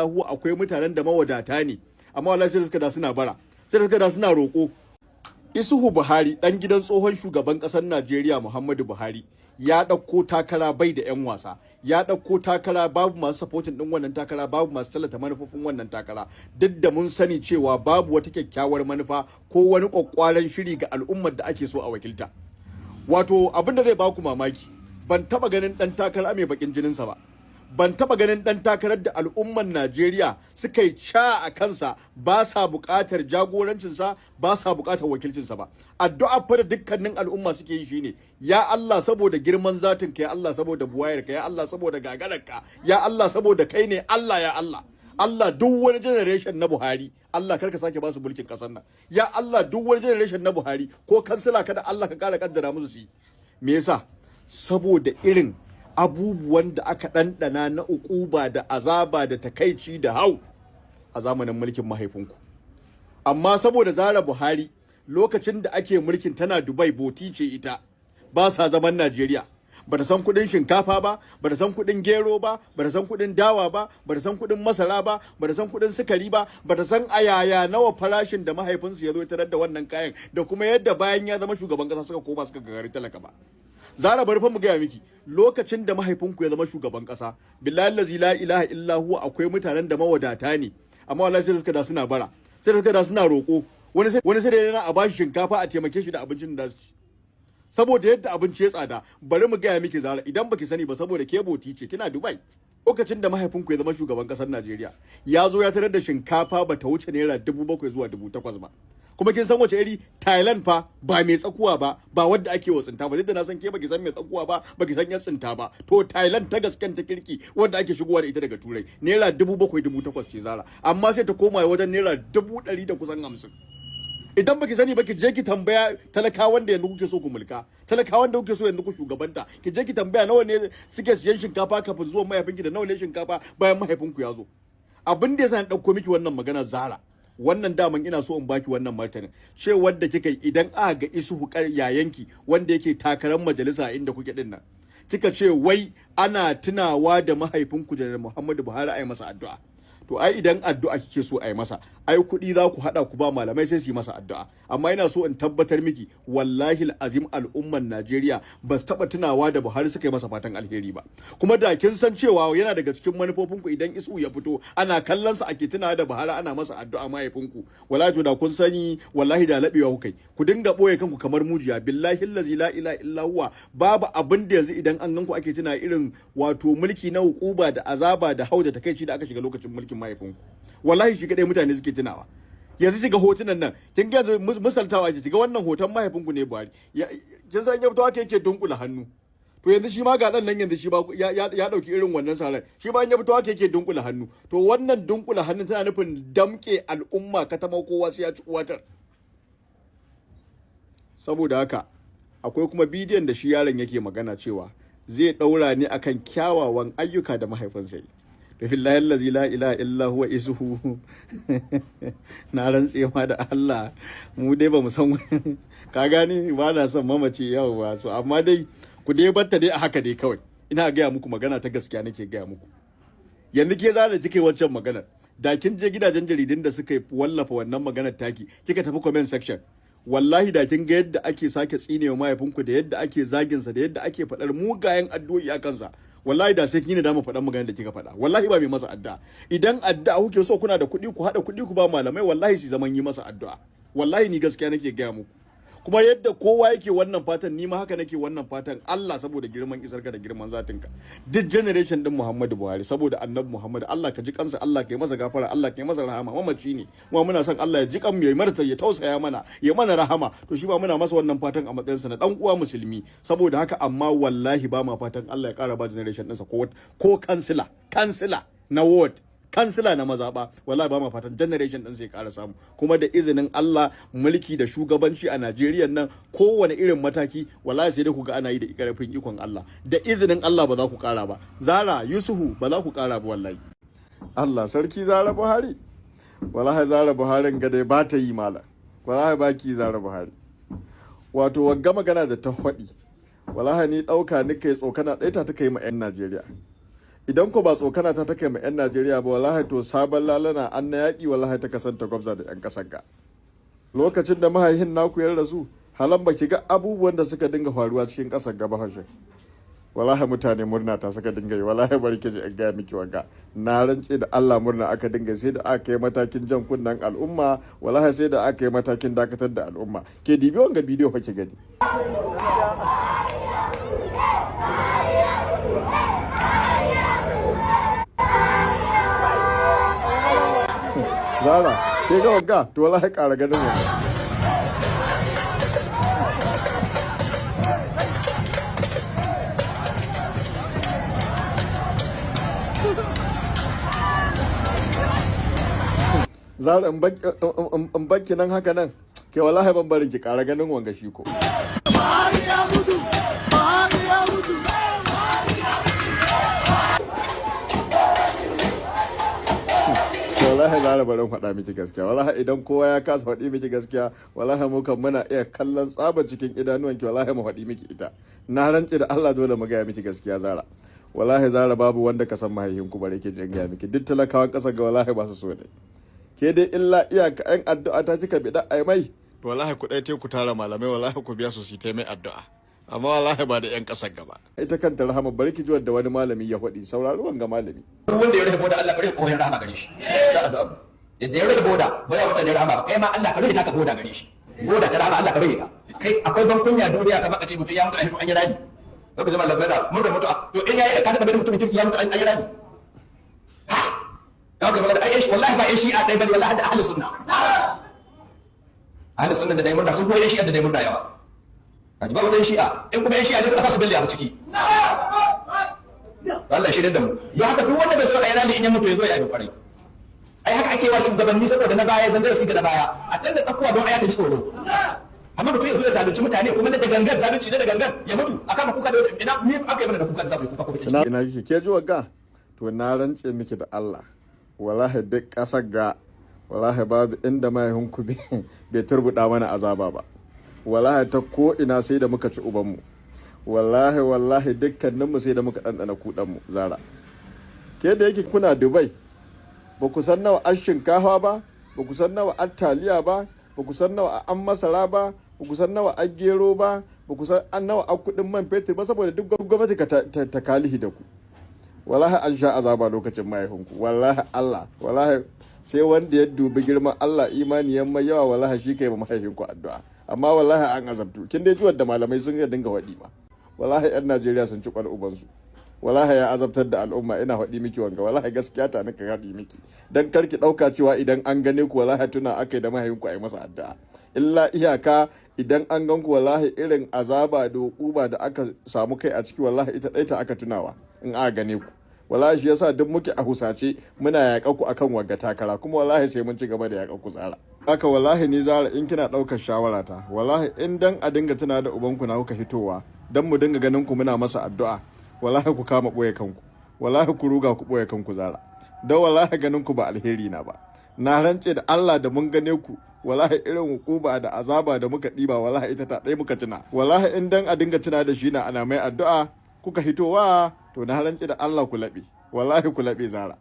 akwai mutanen da mawadata ne amma wallahi sai suka da suna bara, sai suka da suna roƙo. Isuhu Buhari dan gidan tsohon shugaban ƙasar Najeriya Muhammadu Buhari ya ɗauko takara bai da 'yan wasa, ya ɗauko takara babu masu supporting ɗin wannan takara, babu masu tallata manufofin wannan takara, duk da mun sani cewa babu wata kyakkyawar manufa ko wani ƙwaƙƙwaran shiri ga al'ummar da ake so a wakilta. Wato abin da zai baku mamaki, ban taɓa ganin ɗan takara mai bakin jininsa ba, ban taɓa ganin ɗan takarar da al'ummar Najeriya suka yi ca a kansa ba sa buƙatar jagorancinsa, ba sa buƙatar wakilcinsa ba. Addu'a fa da dukkanin al'umma suke yi shine, ya Allah saboda girman zatinka, ya Allah saboda buwayarka, ya Allah saboda gagararka, ya Allah saboda kai ne Allah, ya Allah. Allah duk wani generation na Buhari, Allah karka sake ba su mulkin ƙasar nan. Ya Allah duk wani generation na Buhari ko kansila kada Allah ka ƙara kaddara musu su yi. Me yasa? Saboda irin abubuwan da aka ɗanɗana na uquba da azaba da takaici da hau a zamanin mulkin mahaifinku. Amma saboda Zara Buhari lokacin da ake mulkin tana Dubai, boti ce ita, ba sa zaman Najeriya, ba ta san kuɗin shinkafa ba, ba ta san kuɗin gero ba, ba ta san kuɗin dawa ba, ba ta san kuɗin masara ba, ba ta san kuɗin sukari ba, ba ta san ayaya nawa farashin da mahaifinsu ya zo tarar da wannan kayan, da kuma yadda bayan ya zama shugaban ƙasa suka koma suka gagari talaka ba. Zara bari fa mu gaya miki, lokacin da mahaifinku ya zama shugaban kasa, billahi allazi la ilaha illa huwa akwai mutanen da mawadata ne amma wallahi sai suka da suna bara, sai suka da suna roƙo, wani sai da yana a bashi shinkafa a taimake shi da abincin da su ci, saboda yadda abinci ya tsada. Bari mu gaya miki Zara, idan baki sani ba saboda ke boti ce kina Dubai, lokacin da mahaifinku ya zama shugaban kasar Najeriya ya zo ya tarar da shinkafa ba ta wuce naira 7,000 zuwa 8,000 ba. Kuma kin san wace iri? Thailand fa, ba mai tsakuwa ba, ba wadda ake wa tsinta ba. Yadda na san ke baki san mai tsakuwa ba, baki san yan tsinta ba. To Thailand ta gasken ta kirki wadda ake shigowa da ita daga Turai, naira 7,000 8,000 ce Zara, amma sai ta koma wajen naira 100 da kusan 50. Idan baki sani ba ki je ki tambaya talakawan da yanzu kuke so ku mulka, talakawan da kuke so yanzu ku shugabanta, ki je ki tambaya nawa ne suke siyan shinkafa kafin zuwan mahaifinki da nawa ne shinkafa bayan mahaifinku ya zo. Abin da yasa na dauko miki wannan magana Zara, wannan daman ina so in baki wannan martanin, cewar da kika yi idan aka ga Isuhu yayanki wanda yake takarar majalisa inda kuke din nan, kika ce wai ana tunawa da mahaifinku da Muhammadu Buhari a yi masa addu'a. To ai idan addu'a kike so a yi masa, ai kuɗi za ku haɗa ku ba malamai sai su yi masa addu'a. Amma ina so in tabbatar miki, wallahi azim al'umman Najeriya ba su taɓa tunawa da Buhari suka yi masa fatan alheri ba. Kuma da kin san cewa yana daga cikin manufofinku idan Isu ya fito ana kallon sa ake tunawa da Buhari ana masa addu'a mahaifinku, wallahi to da kun sani wallahi da labewa ku kai. Ku dinga boye kanku kamar mujiya, billahi allazi la ilaha illa huwa babu abin da yanzu idan an ganku ake tuna irin wato mulki na hukuba da azaba da hauda takeici da aka shiga lokacin mulkin mahaifinku. Wallahi shi kadai mutane suke tunawa. Yanzu kiga hotunan nan, kin ga misaltawa ce, kiga wannan hoton mahaifinku ne Buhari, kin san ya fito haka yake dunkula hannu. To yanzu shi ma ga dan nan yanzu shi ba ya dauki irin wannan sarai, shi ba ya fito haka yake dunkula hannu. To wannan dunkula hannun tana nufin damke al'umma katama kowa sai ya ci uwatar. Saboda haka akwai kuma bidiyon da shi yaron yake magana cewa zai daura ne akan kyawawan ayyuka da mahaifinsa yi. Billahi allazi la ilaha illa huwa Isuhu na rantse ma da Allah mu dai bamu san ka gani, ba na son mamaci yau ba, so amma dai ku dai batta dai a haka dai kawai. Ina gaya muku magana ta gaskiya nake gaya muku. Yanzu ke zara kike wancan maganar, da kin je gidajen jaridun da suka wallafa wannan maganar taki, kika tafi comment section, wallahi da kin ga yadda ake sake tsinewa mahaifinku, da yadda ake zagin sa, da yadda ake faɗar mugayen addu'o'i a kansa. Wallahi da sai kina da mu faɗan maganar da kika faɗa. Wallahi ba mai masa addu'a. Idan addu'a kuke so, kuna da kuɗi ku haɗa kuɗi ku ba malamai, wallahi su zaman yi masa addu'a. Wallahi ni gaskiya nake gaya muku. Kuma yadda kowa yake wannan fatan, ni ma haka nake wannan fatan. Allah saboda girman isarka da girman zatinka, duk generation din Muhammadu Buhari, saboda Annabi Muhammad, Allah ka ji kansa, Allah ka yi masa gafara, Allah ka yi masa rahama. Mamaci ne kuma muna son Allah ya ji kan mu, ya marta, ya tausaya mana, ya mana rahama. To shi ba muna masa wannan fatan a matsayin sa na dan uwa musulmi. Saboda haka amma wallahi ba ma fatan Allah ya kara ba generation ɗinsa ko kansila na ward, kansila na mazaɓa, wallahi ba ma fatan generation ɗin sai ƙara samu. Kuma da izinin Allah mulki da shugabanci a Najeriya nan kowane irin mataki, wallahi sai dai ku ga ana yi da ƙarfin ikon Allah. Da izinin Allah ba za ku ƙara ba. Zara Yusufu ba za ku ƙara ba wallahi. Allah sarki Zara Buhari. Wallahi Zara Buharin ga dai ba ta yi mala. Wallahi baki Zara Buhari. Wato wagga magana da ta faɗi, wallahi ni ɗauka ni kai tsokana ɗaya ta kai ma 'yan Najeriya. idan ko ba tsokana ta take ma 'yan Najeriya ba wallahi to sabon lalana an na yaƙi wallahi ta kasanta gwamza da 'yan ƙasar ga lokacin da mahaihin naku ya rasu halan ba ki ga abubuwan da suka dinga faruwa cikin ƙasar gaba hashe wallahi mutane murna ta suka dinga yi wallahi bari ki ji in gaya miki wanga na rance da Allah murna aka dinga sai da aka yi matakin jan kunnen al'umma wallahi sai da aka yi matakin dakatar da al'umma ke dibi wanga bidiyo fa ki gani Zara ke ga wanga to wallahi ƙara ganin wanga Zara in banki nan haka nan ke wallahi ban barin ki ƙara ganin wanga shi ko wallahi Zara barin faɗa miki gaskiya wallahi idan kowa ya kasa faɗi miki gaskiya wallahi mu kan muna iya kallon tsaba cikin idanuwan ki wallahi mu faɗi miki ita na rantsi da Allah dole mu gaya miki gaskiya Zara wallahi Zara babu wanda ka san mahaihin ku bare ke jin gaya miki duk talakawan ƙasar ga wallahi ba su so ne ke dai illa iyaka yan addu'a ta kika bi da ai mai to wallahi ku dai te ku tara malamai wallahi ku biya su ta mai addu'a amma wallahi ba da yan kasar gaba ita kanta rahama bari ki ji wanda wani malami ya faɗi saurari wanga malami wanda ya rubuta Allah bare koyon rahama gare shi da addu'a yadda ya rubuta ba ya mutane rahama kai ma Allah ka rubuta ka boda gare shi boda ta rahama Allah ka rubuta kai akwai ban kunya duniya kamar ka ce mutum ya mutu an yi rani baka zama labbada mun da mutu to in yayi ka da mutum kirki ya mutu an yi rani kaga magana ai shi wallahi ba shi a dai bane wallahi da ahlus sunna ahlus sunna da dai mun da sun koyi shi da dai mun da yawa kaji ba wannan shi'a in kuma yan shi'a ne ka su bille a ciki Allah shi da mu don haka duk wanda bai so ayi rani in ya mutu yazo ya yi kwarai ai haka ake wa shugabanni saboda na baya zanga su ga da baya a tanda tsakuwa don ayata shi tsoro amma mutum ya zo ya zalunci mutane kuma da gangan zalunci da gangan ya mutu akan kuka da ina ni aka yi mana da kuka da zaku kuka ko ina kike ke ji wagga to na rance miki da Allah wallahi duk ƙasar ga wallahi babu inda mahaihinku bai turbuɗa mana azaba ba wallahi ta ko ina sai da muka ci ubanmu wallahi dukkaninmu sai da muka ɗanɗana kuɗanmu Zara ke da yake kuna Dubai ba ku san nawa an shinkafa ba ba ku san nawa an taliya ba ba ku san nawa an masara ba ba ku san nawa an gero ba ba ku san an nawa an kuɗin man fetur ba saboda duk gwamnati ka ta kalihi da ku wallahi an sha azaba lokacin mahaifinku wallahi Allah wallahi sai wanda ya dubi girman Allah imani yan mai yawa wallahi shi kai ma mahaifinku addu'a amma wallahi an azabtu kin dai ji wanda malamai sun ga dinga wadi ma wallahi yan Najeriya sun ci kwal ubansu wallahi ya azabtar da al'umma ina wadi miki wanga wallahi gaskiya ta nika wadi miki dan karki dauka cewa idan an gane ku wallahi tuna akai da mahaifinku ai masa addu'a illa iyaka idan an gan ku wallahi irin azaba da hukuba da aka samu kai a ciki wallahi ita dai ta aka tunawa in aka gane ku wallahi shi yasa duk muke a husace muna yaƙa ku akan wagga takara kuma wallahi sai mun ci gaba da yaƙa ku Zara haka wallahi ni Zara in kina ɗaukar shawara ta wallahi in dan a dinga tuna da ubanku na kuka hitowa dan mu dinga ganin ku muna masa addu'a wallahi ku kama ɓoye kanku wallahi ku ruga ku ɓoye kanku Zara dan wallahi ganin ku ba alheri na ba na rance da Allah da mun gane ku wallahi irin hukuba da azaba da muka ɗiba wallahi ita ta ɗaya muka tuna wallahi in dan a dinga tuna da shi na ana mai addu'a kuka hitowa to na rance da Allah ku laɓe wallahi ku laɓe Zara